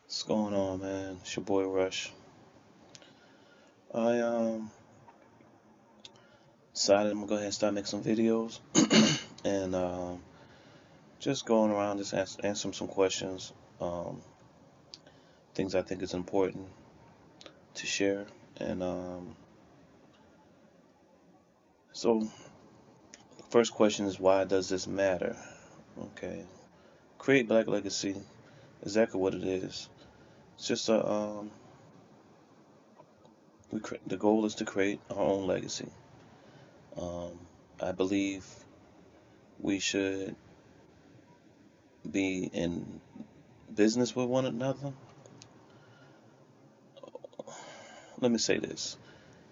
What's going on, man? It's your boy Rush. I decided I'm gonna go ahead and start making some videos and just going around just answering some questions, um, things I think is important to share. And so, first question is, why does this matter? Okay, create Black legacy. Exactly what it is. It's just the goal is to create our own legacy. Um, I believe we should be in business with one another. Let me say this.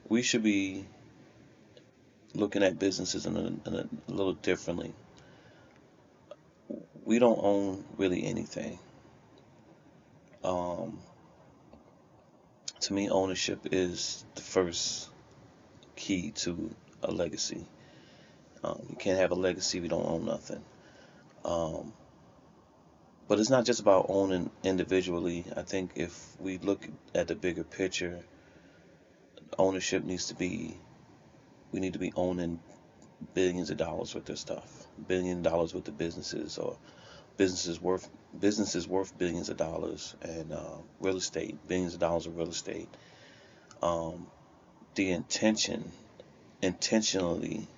We should be looking at businesses in a little differently. We don't own really anything. Um, to me, ownership is the first key to a legacy. You can't have a legacy if you don't own nothing. Um, but it's not just about owning individually. I think if we look at the bigger picture, ownership needs to be, we need to be owning billions of dollars worth of stuff, $1 billion worth of businesses, or businesses worth businesses worth billions of dollars, and real estate, billions of dollars of real estate. Um, the intentionally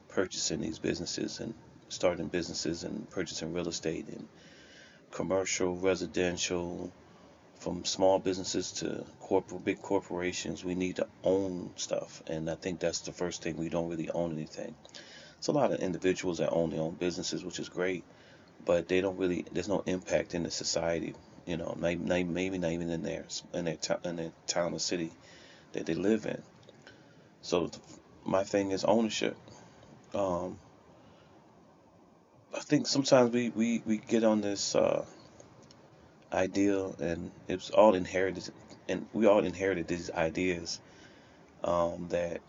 purchasing these businesses and starting businesses and purchasing real estate and commercial, residential, from small businesses to big corporations. We need to own stuff, and I think that's the first thing. We don't really own anything. It's a lot of individuals that own their own businesses, which is great, but they don't really. There's no impact in the society. Maybe not even in their town or city that they live in. So my thing is ownership. Um, I think sometimes we get on this ideal, and it's all inherited, and we all inherited these ideas that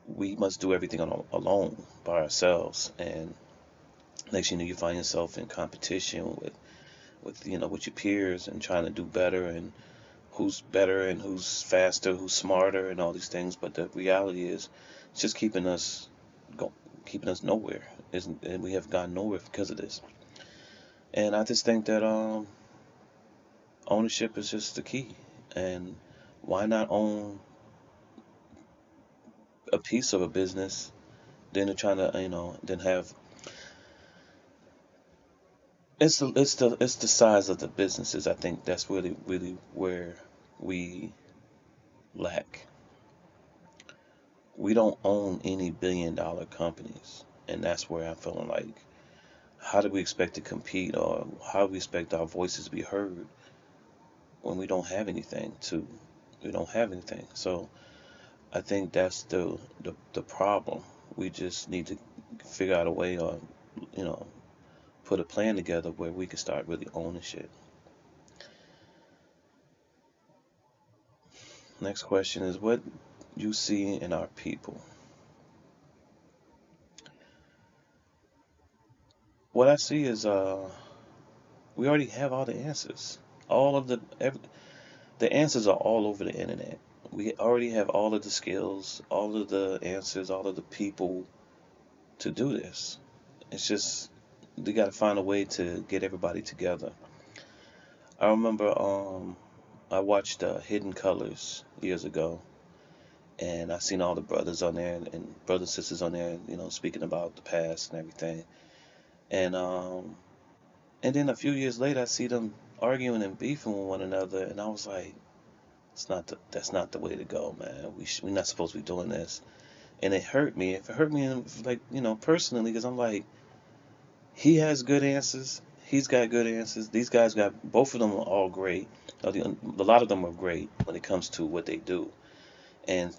we must do everything alone by ourselves, and next you know you find yourself in competition with your peers and trying to do better, and who's better and who's faster, who's smarter, and all these things. But the reality is, it's just go, keeping us nowhere. Isn't and we have gone nowhere because of this. And I just think that ownership is just the key. And why not own a piece of a business than to trying to then have it's the size of the businesses. I think that's really where we lack. We don't own any billion-dollar companies, and that's where I'm feeling like, how do we expect to compete, or how do we expect our voices to be heard when we don't have anything. So I think that's the problem. We just need to figure out a way, or you know put a plan together where we can start really owning shit. Next question is, what you see in our people. What I see is we already have all the answers. All of the answers are all over the internet. We already have all of the skills, all of the answers, all of the people to do this. It's just they got to find a way to get everybody together. I remember I watched Hidden Colors years ago, and I seen all the brothers on there, and brothers and sisters on there, speaking about the past and everything. And and then a few years later, I see them arguing and beefing with one another, and I was like, that's not the way to go, man. We're not supposed to be doing this. And it hurt me. It hurt me, like, personally, because I'm like, he has good answers. He's got good answers. These guys got, both of them are all great. A lot of them are great when it comes to what they do. And,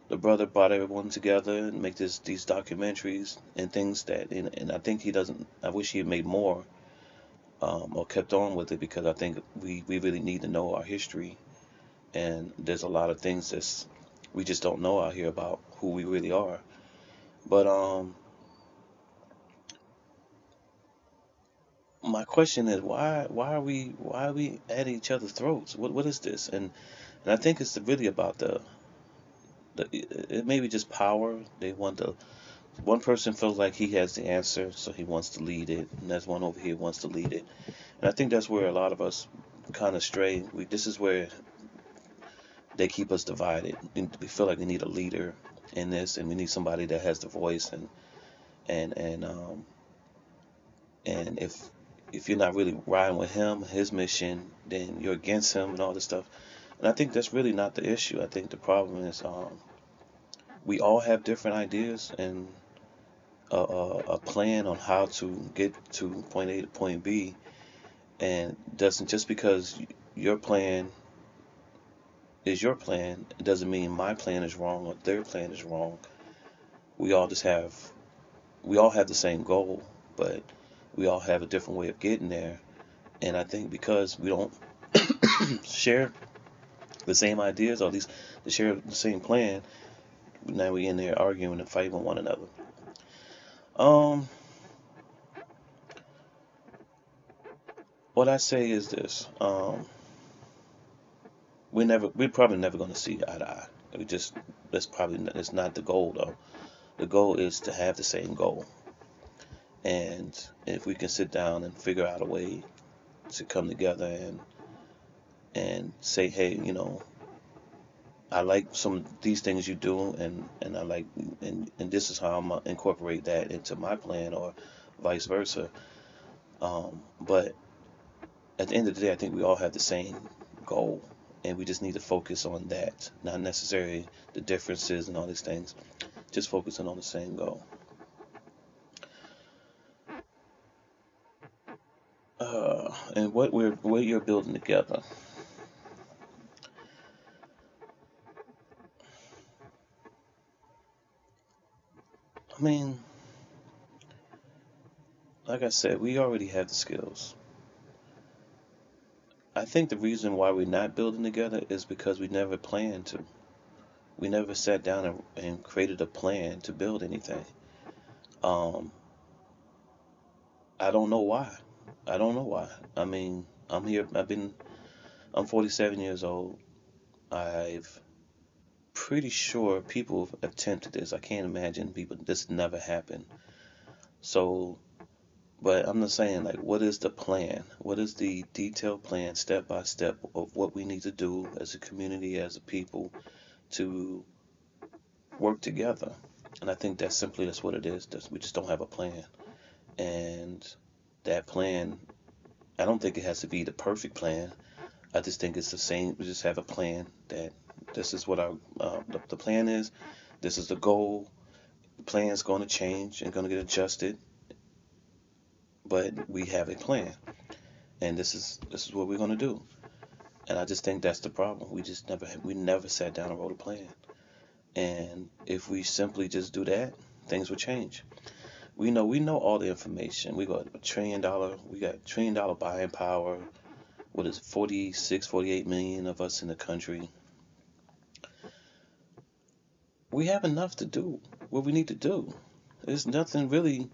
the brother brought everyone together and make these documentaries and things and I think he doesn't, I wish he had made more, or kept on with it, because I think we really need to know our history. And there's a lot of things we just don't know out here about who we really are. But my question is why are we at each other's throats? What is this? And I think it's really about the it may be just power. They want the one person feels like he has the answer, so he wants to lead it, and there's one over here who wants to lead it. And I think that's where a lot of us kind of stray. This is where they keep us divided. We feel like we need a leader in this, and we need somebody that has the voice, and and um and if you're not really riding with him, his mission, then you're against him and all this stuff. And I think that's really not the issue. I think the problem is we all have different ideas and a plan on how to get to point A to point B, and doesn't just because your plan is your plan, it doesn't mean my plan is wrong or their plan is wrong. We all just have we all have the same goal, but we all have a different way of getting there. And I think because we don't share the same ideas, or at least to share the same plan, now we in there arguing and fighting with one another. Um, what I say is this: we're probably never going to see eye to eye. We just that's not the goal though. The goal is to have the same goal, and if we can sit down and figure out a way to come together and say, hey, I like some of these things you do, and I like and this is how I'm gonna incorporate that into my plan, or vice versa. But at the end of the day, I think we all have the same goal, and we just need to focus on that, not necessarily the differences and all these things. Just focusing on the same goal. And what you're building together. I mean, like I said, we already have the skills. I think the reason why we're not building together is because we never planned to. We never sat down and created a plan to build anything. Um, I don't know why. I don't know why. I mean, I'm here. I'm 47 years old. I've pretty sure people have attempted this. I can't imagine people this never happened. So, but I'm just saying, like, what is the plan? What is the detailed plan, step by step, of what we need to do as a community, as a people, to work together? And I think that's what it is. We just don't have a plan. And that plan, I don't think it has to be the perfect plan. I just think it's the same. We just have a plan that this is what our the plan is. This is the goal. The plan is going to change and going to get adjusted, but we have a plan, and this is what we're going to do. And I just think that's the problem. We never sat down and wrote a plan. And if we simply just do that, things will change. We know all the information. We got $1 trillion. We got $1 trillion buying power. What is it, 46, 48 million of us in the country? We have enough to do what we need to do. There's nothing really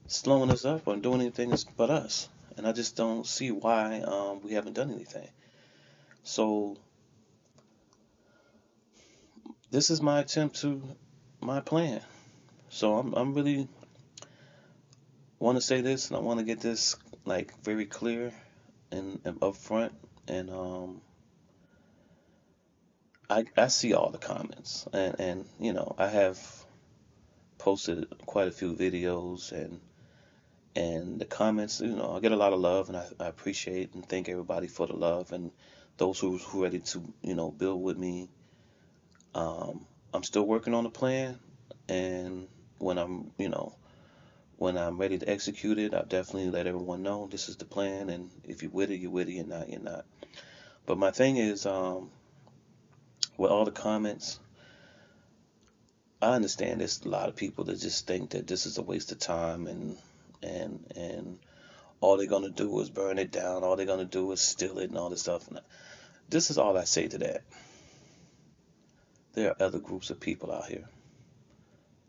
slowing us up or doing anything but us. And I just don't see why we haven't done anything. So this is my attempt to my plan. So I'm really want to say this, and I want to get this like very clear and upfront. And I see all the comments, and I have posted quite a few videos, and the comments, I get a lot of love, and I appreciate and thank everybody for the love, and those who ready to build with me. I'm still working on the plan, and when I'm ready to execute it, I'll definitely let everyone know this is the plan, and if you're with it, you're with it. You're not, you're not. But my thing is, with all the comments, I understand there's a lot of people that just think that this is a waste of time, and all they're gonna do is burn it down. All they're gonna do is steal it and all this stuff. And this is all I say to that. There are other groups of people out here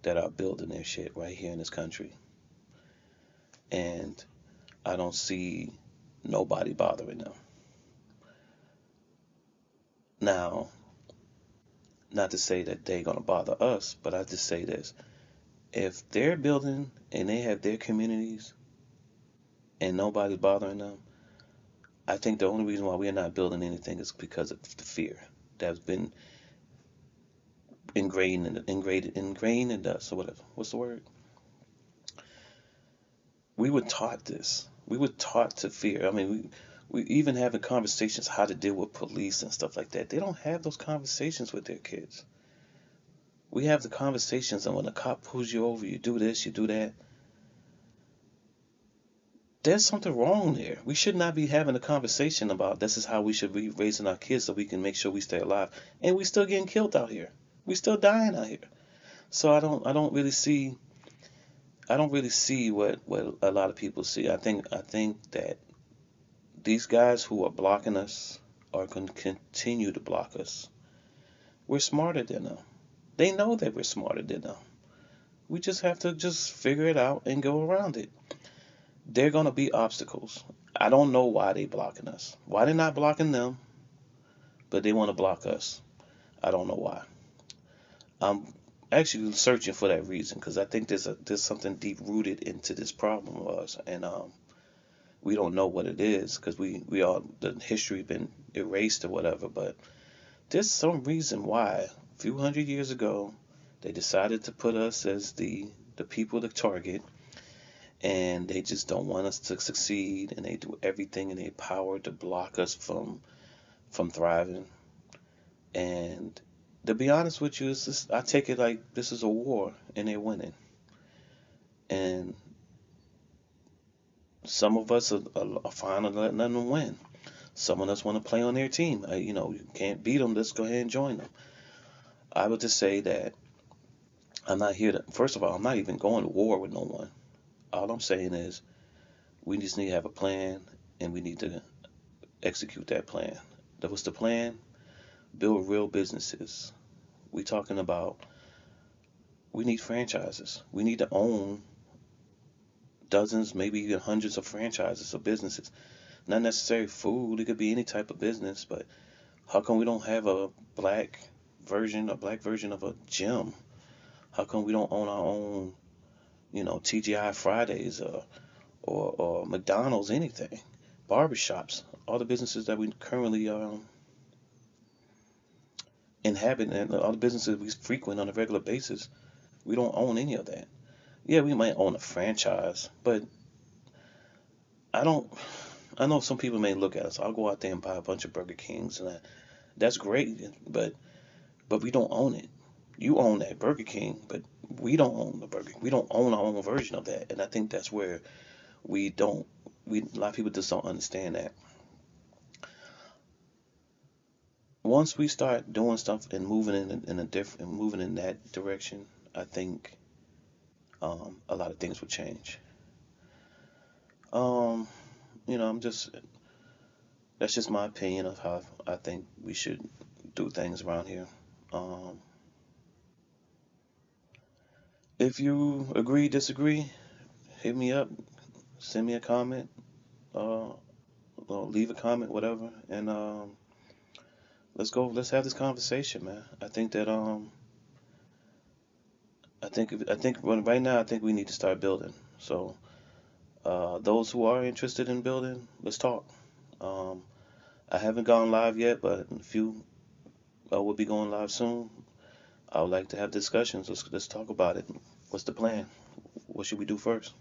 that are building their shit right here in this country, and I don't see nobody bothering them. Now, not to say that they're gonna bother us, but I just say this: if they're building and they have their communities and nobody's bothering them, I think the only reason why we're not building anything is because of the fear that's been ingrained in us, or whatever. What's the word? We were taught this. We were taught to fear. I mean, we even having conversations how to deal with police and stuff like that. They don't have those conversations with their kids. We have the conversations, and when a cop pulls you over, you do this, you do that. There's something wrong there. We should not be having a conversation about this is how we should be raising our kids so we can make sure we stay alive. And we still getting killed out here. We still dying out here. So I don't really see what a lot of people see. I think that these guys who are blocking us are going to continue to block us. We're smarter than them. They know that we're smarter than them. We just have to just figure it out and go around it. They're going to be obstacles. I don't know why they blocking us. Why they're not blocking them, but they want to block us. I don't know why. I'm actually searching for that reason because I think there's something deep rooted into this problem of us, and we don't know what it is because we all the history been erased or whatever. But there's some reason why a few hundred years ago they decided to put us as the people to target, and they just don't want us to succeed, and they do everything in their power to block us from thriving. And to be honest with you, I take it like this is a war and they're winning. And some of us are fine on letting them win. Some of us want to play on their team. You can't beat them. Let's go ahead and join them. I would just say that I'm not here to. First of all, I'm not even going to war with no one. All I'm saying is we just need to have a plan and we need to execute that plan. That was the plan. Build real businesses. We talking about we need franchises. We need to own dozens, maybe even hundreds of franchises of businesses. Not necessarily food, it could be any type of business, but how come we don't have a black version of a gym? How come we don't own our own, TGI Fridays or McDonald's, anything? Barbershops, all the businesses that we currently inhabit and all the businesses we frequent on a regular basis, we don't own any of that. Yeah, we might own a franchise, but I don't. I know some people may look at us. I'll go out there and buy a bunch of Burger Kings, and that's great. But we don't own it. You own that Burger King, but we don't own the Burger. We don't own our own version of that, and I think that's where we don't. A lot of people just don't understand that. Once we start doing stuff and moving in a different, moving in that direction, I think a lot of things will change. Um, I'm just that's just my opinion of how I think we should do things around here. Um, if you agree, disagree, hit me up, send me a comment, uh, or leave a comment, whatever, and let's go. Let's have this conversation, man. I think right now I think we need to start building. So those who are interested in building, let's talk. Um, I haven't gone live yet, but in a few, we'll be going live soon. I would like to have discussions. Let's talk about it. What's the plan? What should we do first?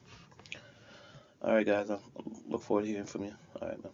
All right, guys. I look forward to hearing from you. All right, man.